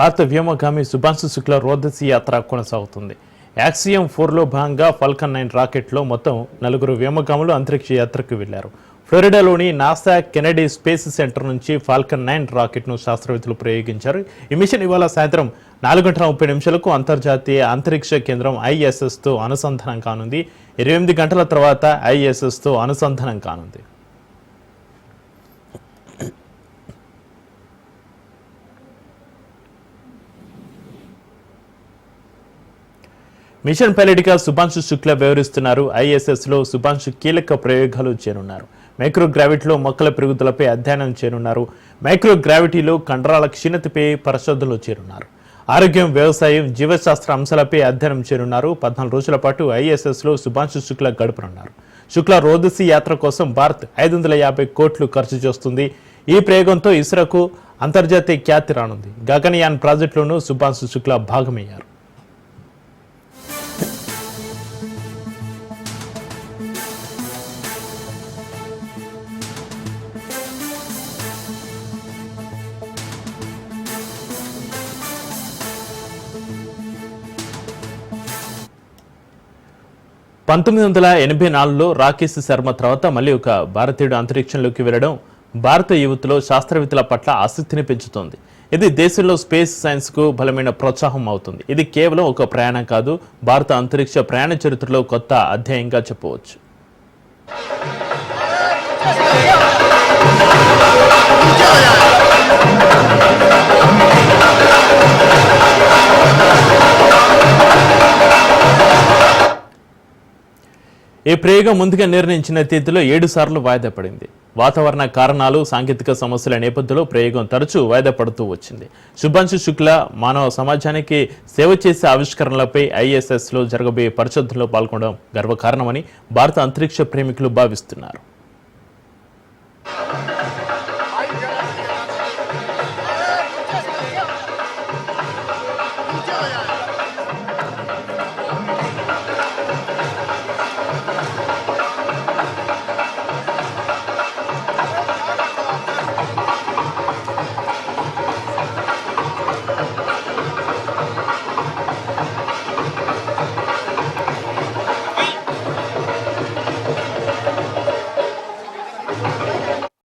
భారత వ్యోమగామి శుభాంశు శుక్లా రోదసి యాత్ర కొనసాగుతుంది. యాక్సియం 4లో భాగంగా ఫాల్కన్ 9 రాకెట్లో మొత్తం 4 వ్యోమగాములు అంతరిక్ష యాత్రకు వెళ్లారు. ఫ్లోరిడాలోని నాసా కెనడీ స్పేస్ సెంటర్ నుంచి ఫాల్కన్ 9 రాకెట్ను శాస్త్రవేత్తలు ప్రయోగించారు. ఈ మిషన్ ఇవాళ సాయంత్రం 4:30 అంతర్జాతీయ అంతరిక్ష కేంద్రం ISSతో అనుసంధానం కానుంది. 28 గంటల తర్వాత ISSతో అనుసంధానం కానుంది. మిషన్ పైలట్గా శుభాంశు శుక్లా వ్యవహరిస్తున్నారు. ISSలో శుభాంశు కీలక ప్రయోగాలు చేయనున్నారు. మైక్రోగ్రావిటీలో మొక్కల పెరుగుదలపై అధ్యయనం చేయనున్నారు. మైక్రోగ్రావిటీలో కండరాల క్షీణతపై పరిశోధనలు చేయనున్నారు. ఆరోగ్యం, వ్యవసాయం, జీవశాస్త్ర అంశాలపై అధ్యయనం చేయనున్నారు. 14 రోజుల పాటు ISSలో శుభాంశు శుక్లా గడుపనున్నారు. శుక్లా రోదసి యాత్ర కోసం భారత్ 550 కోట్లు ఖర్చు చేస్తుంది. ఈ ప్రయోగంతో ఇస్రోకు అంతర్జాతీయ ఖ్యాతి రానుంది. గగనయాన్ ప్రాజెక్టులోనూ శుభాంశు శుక్లా భాగమయ్యారు. రాకేష్ శర్మ తర్వాత మళ్ళీ ఒక భారతీయుడు అంతరిక్షంలోకి వెళ్లడం భారత యువతలో శాస్త్రవేత్తల పట్ల ఆసక్తిని పెంచుతోంది. ఇది దేశంలో స్పేస్ సైన్స్ కు బలమైన ప్రోత్సాహం అవుతుంది. ఇది కేవలం ఒక ప్రయాణం కాదు, భారత అంతరిక్ష ప్రయాణ చరిత్రలో కొత్త అధ్యాయంగా చెప్పవచ్చు. ఈ ప్రయోగం ముందుగా నిర్ణయించిన తేదీలో 7 సార్లు వాయిదా పడింది. వాతావరణ కారణాలు, సాంకేతిక సమస్యల నేపథ్యంలో ప్రయోగం తరచూ వాయిదా పడుతూ వచ్చింది. శుభాంశు శుక్లా మానవ సమాజానికి సేవ చేసే ఆవిష్కరణలపై ISSలో జరగబోయే పరిశోధనలో పాల్గొనడం గర్వకారణమని భారత అంతరిక్ష ప్రేమికులు భావిస్తున్నారు.